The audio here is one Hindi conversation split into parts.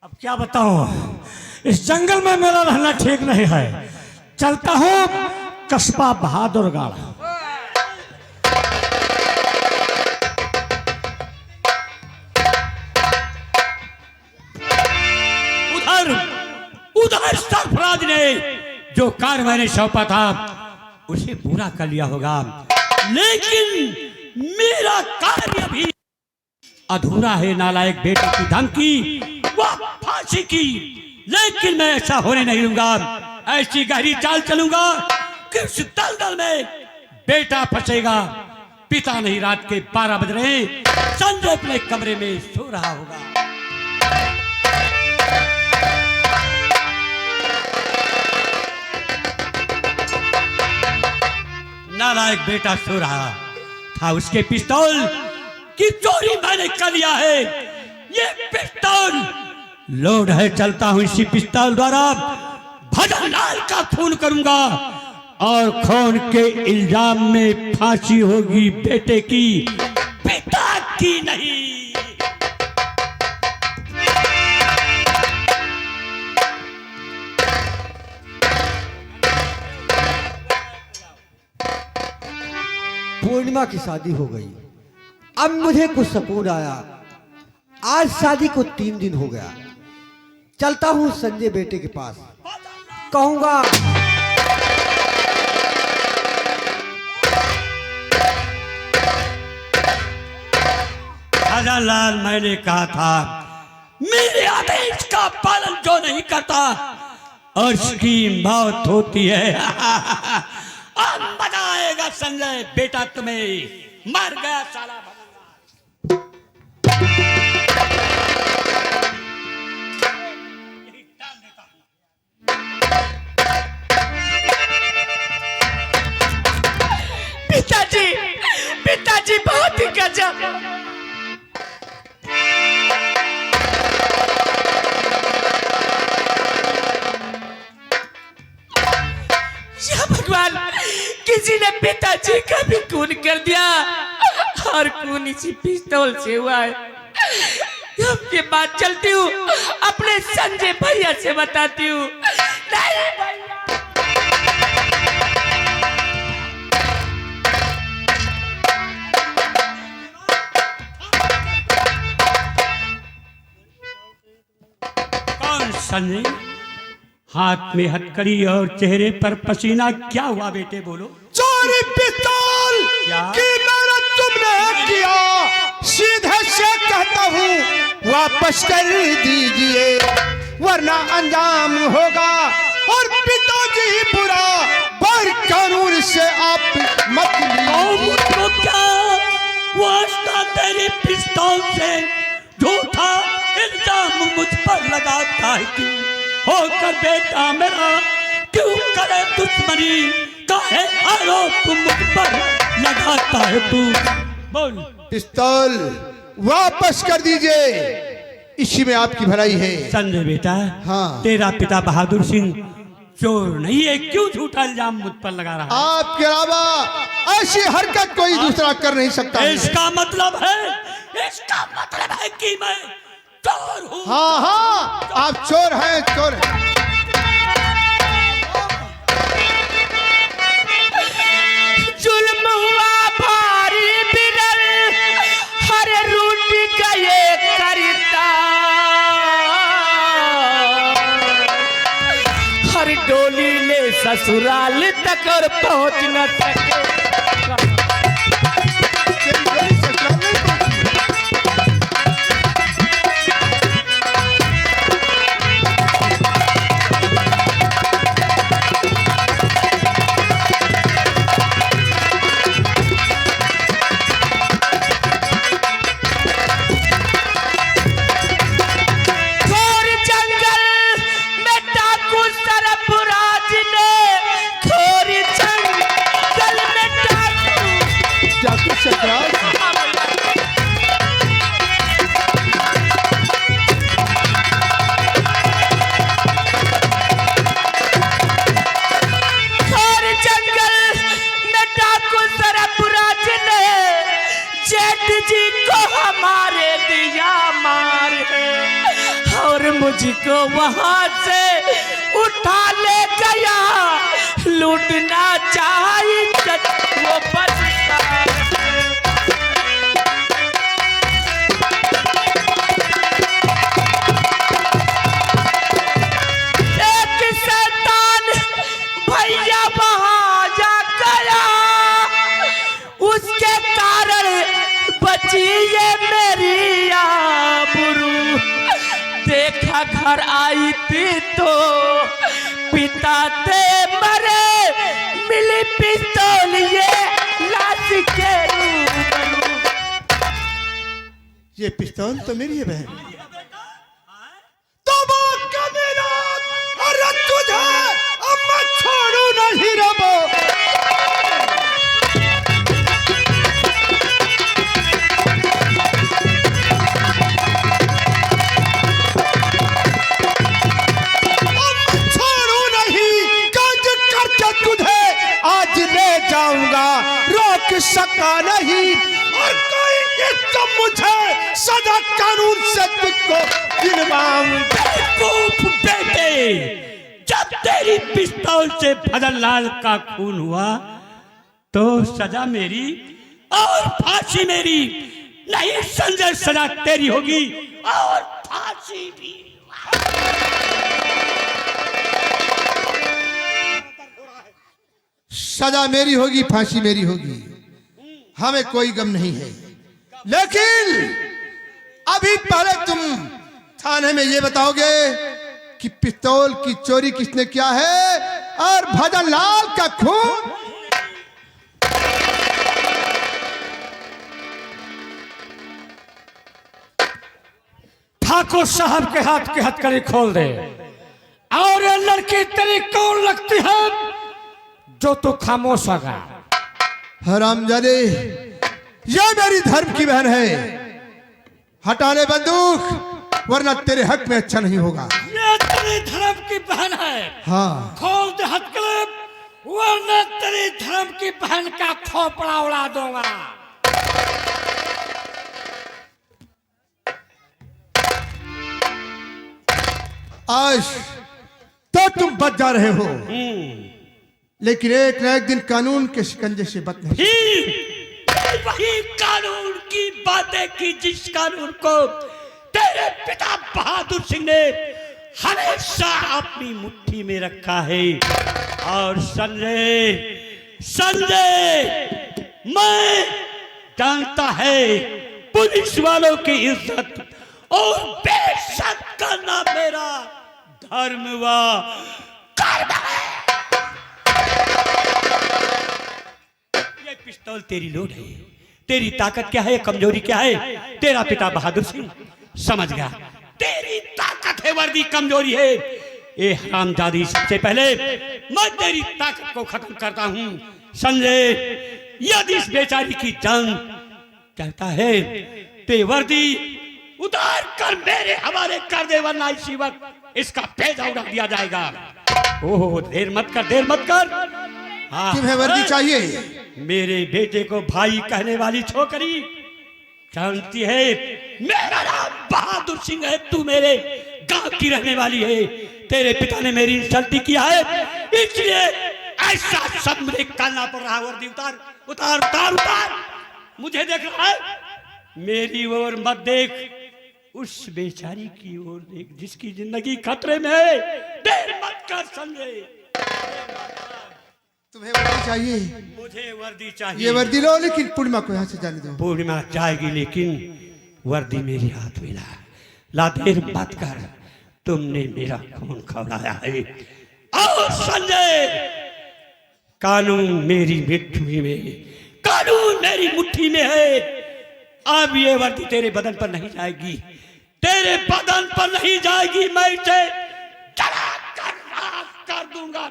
अब क्या बताऊं, इस जंगल में मेरा रहना ठीक नहीं है। चलता हूं कस्बा बहादुरगढ़। उधर उधर सरफराज ने जो कार्य मैंने सौंपा था उसे पूरा कर लिया होगा, लेकिन मेरा कार्य भी अधूरा है। नालायक बेटे की धमकी, वह फांसी की, लेकिन मैं ऐसा होने नहीं दूंगा। ऐसी गहरी चाल चलूंगा कि उस दलदल में बेटा फंसेगा। पिता नहीं, रात के 12 बज रहे, संजय अपने कमरे में सो रहा होगा। नालायक बेटा सो रहा था, उसके पिस्तौल की चोरी मैंने कर लिया है। ये पिस्तौल लोड है, चलता हूं इसी पिस्तौल द्वारा भजन लाल का खून करूंगा और खून के इल्जाम में फांसी होगी बेटे की, पिता की नहीं। पूर्णिमा की शादी हो गई। अब मुझे कुछ सुकून आया। आज शादी को 3 दिन हो गया। चलता हूँ संजय बेटे के पास, कहूंगा भजन लाल, मैंने कहा था मेरे आदेश का पालन जो नहीं करता और उसकी मौत होती है। अब मजा आएगा संजय बेटा, तुम्हें मर गया साला। पिताजी, पिताजी बहुत ही गजब। या भगवान, किसी ने पिताजी का भी खून कर दिया और खून इसी पिस्तौल से हुआ है। अब ये बात चलती हूँ, अपने संजय भैया से बताती हूँ। नहीं भैया, संजय, हाथ में हथकड़ी और चेहरे पर पसीना, क्या हुआ बेटे बोलो? चोरी पिस्तौल क्या? की मेहनत तुमने किया, सीधे से कहता हूँ वापस कर दीजिए वरना अंजाम होगा और पिताजी बुरा पर कानून से आप मत लीजिए। तो क्या वास्ता तेरी पिस्तौल से झूठा इल्जाम मुझ पर लगाता है तू? होकर बेटा मेरा क्यों करे दुश्मनी, काहे आरोप मुझ पर लगाता है तू? बोल। पिस्तौल वापस कर दीजिए, इसी में आपकी भलाई है। संजय बेटा, हाँ। तेरा पिता बहादुर सिंह चोर नहीं है, क्यों झूठा इल्जाम मुझ पर लगा रहा है? आपके अलावा ऐसी हरकत कोई दूसरा कर नहीं सकता। इसका मतलब है कि मैं चोर हूँ। हाँ हाँ, आप चोर हैं, चोर हैं। जुल्म हुआ भारी बिरल, हर रूट गए करता, हर डोली ले ससुराल तक और पहुंच न सके। मुझको वहां से उठा ले गया, लूटना चाहिए वो बचता। एक शैतान भैया वहां जा गया, उसके कारण बची ये मेरी आबरू। देखा घर आई थी तो पिता थे मरे, मिली पिस्तौल ये लाश के रूबरू। ये पिस्तौल तो मेरी है बहन। तो वो कमीना और तुझे अब मैं छोड़ू नहीं रबो। रोक सका नहीं और कोई तो मुझे सदा कानून से तुझको दिलवाऊं। बेवकूफ बेटे, जब तेरी पिस्तौल से भजन लाल का खून हुआ तो सजा मेरी और फांसी मेरी। नहीं संजय, सजा तेरी होगी और फांसी भी। सजा मेरी होगी, फांसी मेरी होगी, हमें कोई गम नहीं है। लेकिन अभी पहले तुम थाने में ये बताओगे कि पिस्तौल की चोरी किसने किया है और भजन लाल का खून। ठाकुर साहब के हाथ की हथकड़ी खोल दे। और ये लड़की तेरी कौन लगती है जो तू खामोश होगा? हरामजादे, ये मेरी धर्म की बहन है। हटा ले बंदूक, वरना तेरे हक में अच्छा नहीं होगा। ये तेरी धर्म की बहन है। हाँ, खोल दे हथकड़ी, वरना तेरी धर्म की बहन का खोपड़ा उड़ा दूंगा। आज तो तुम बच जा रहे हो, लेकिन एक न एक दिन कानून के शिकंजे से बच नहीं। फिर वही कानून की बातें की जिस कानून को तेरे पिता बहादुर सिंह ने हमेशा अपनी मुट्ठी में रखा है। और संजय, मैं जानता है पुलिस वालों की इज्जत और बेइज्जत करना मेरा धर्म व कर्म है। ये पिस्तौल तेरी लोड है, तेरी ताकत क्या है, कमजोरी क्या है, तेरा पिता बहादुर सिंह समझ गया। तेरी ताकत है वर्दी, कमजोरी है ए हरामजादी। सबसे पहले मैं तेरी ताकत को खत्म करता हूं। संजय, यदि इस बेचारी की जान कहता है ते वर्दी उतार कर मेरे हवाले कर दे, वरना इसी वक्त इसका भेजा उड़ा दिया जाएगा। ओह, देर मत कर। हाँ, तुम्हें वर्दी चाहिए? मेरे बेटे को भाई कहने वाली छोकरी जानती है मेरा नाम बहादुर सिंह है, तू मेरे गांव की रहने वाली है। तेरे पिता ने मेरी इंसल्टी किया है, इसलिए ऐसा सब मुझे करना पड़ रहा है। वर्दी उतार। मुझे देख रहा है, मेरी ओर मत देख, उस बेचारी की ओर देख जिसकी जिंदगी खतरे में है। देर मत कर संजय। तुम्हें वर्दी चाहिए? मुझे वर्दी चाहिए। ये वर्दी लो, लेकिन पूर्णिमा को यहाँ से जाने दो। पूर्णिमा जाएगी, लेकिन वर्दी मेरे हाथ में ला। देर मत कर, तुमने मेरा खून खवड़ाया है। और संजय, कानून मेरी मुट्ठी में, कानून मेरी मुट्ठी में है। अब ये वर्दी तेरे बदन पर नहीं जाएगी, तेरे बदन पर नहीं जाएगी। मैं इसे जला कर राख कर दूंगा।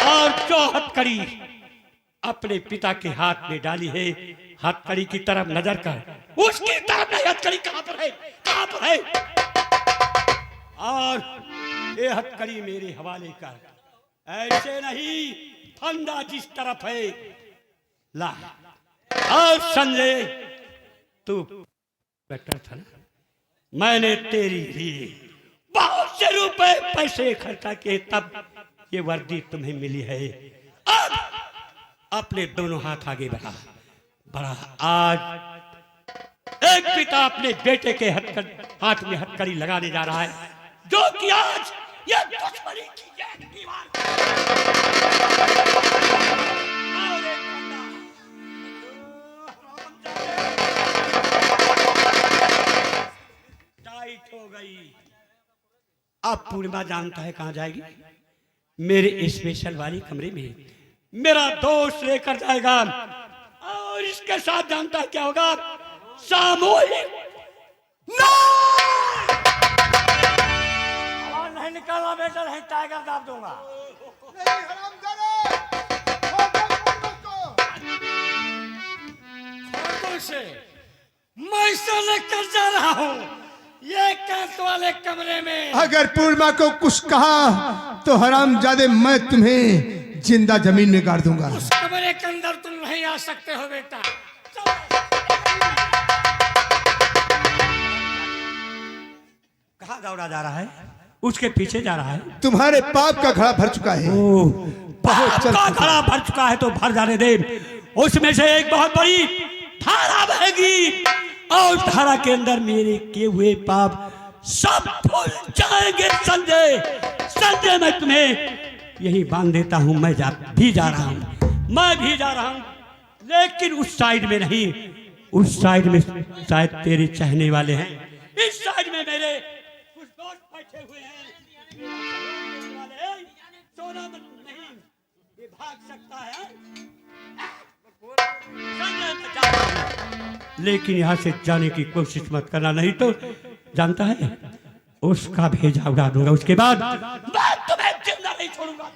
और जो हथकड़ी अपने पिता के हाथ में डाली है, हथकड़ी की तरफ नजर कर, उसकी तरफ नहीं। हथकड़ी कहां पर है? और ये हथकड़ी मेरे हवाले कर, ऐसे नहीं, फंदा जिस तरफ है ला। और संजय, तू इंस्पेक्टर था ना, मैंने तेरी लिए बहुत से रुपए पैसे खर्चा किए, तब ये वर्दी तुम्हें मिली है। अब अपने दोनों हाथ आगे बढ़ा बढ़ा। आज एक पिता अपने बेटे के हाथ में हथकड़ी लगाने जा रहा है, जो कि आज ये दुश्मनी की एक दीवार टाइट हो गई। अब पूर्णिमा जानता है कहां जाएगी? मेरे स्पेशल वाली कमरे में मेरा दोस्त लेकर जाएगा, और इसके साथ जानता है क्या होगा? सामूहिक आवाज नहीं निकालना बेटा, नहीं टाइगर दाब दूंगा। से मैं इसे लेकर जा रहा हूँ ये कैंप वाले कमरे में। अगर पूर्णिमा को कुछ कहा तो हरामजादे मैं तुम्हें जिंदा जमीन में गाड़ दूंगा। उस कमरे के अंदर तुम नहीं आ सकते हो बेटा। कहाँ दौड़ा जा रहा है? उसके पीछे जा रहा है। तुम्हारे पाप का घड़ा भर चुका है। पाप का घड़ा भर चुका है तो भर जाने दे। उसमें से एक बहुत बड़ी धारा बहेगी, और धारा के अंदर मेरे किए हुए पाप सब भूल जाएंगे। संजय संजय, मैं तुम्हें यही बांध देता हूं। मैं भी जा रहा हूं, मैं भी जा रहा हूं, लेकिन उस साइड में नहीं। उस साइड में शायद तेरे चाहने वाले हैं, इस साइड में मेरे कुछ दोस्त बैठे हुए हैं। सोना नहीं, ये भाग सकता है। लेकिन यहां से जाने की कोशिश मत करना, नहीं तो जानता है उसका भेजा उड़ा दूंगा। उसके बाद मैं तुम्हें जिंदा नहीं छोड़ूंगा।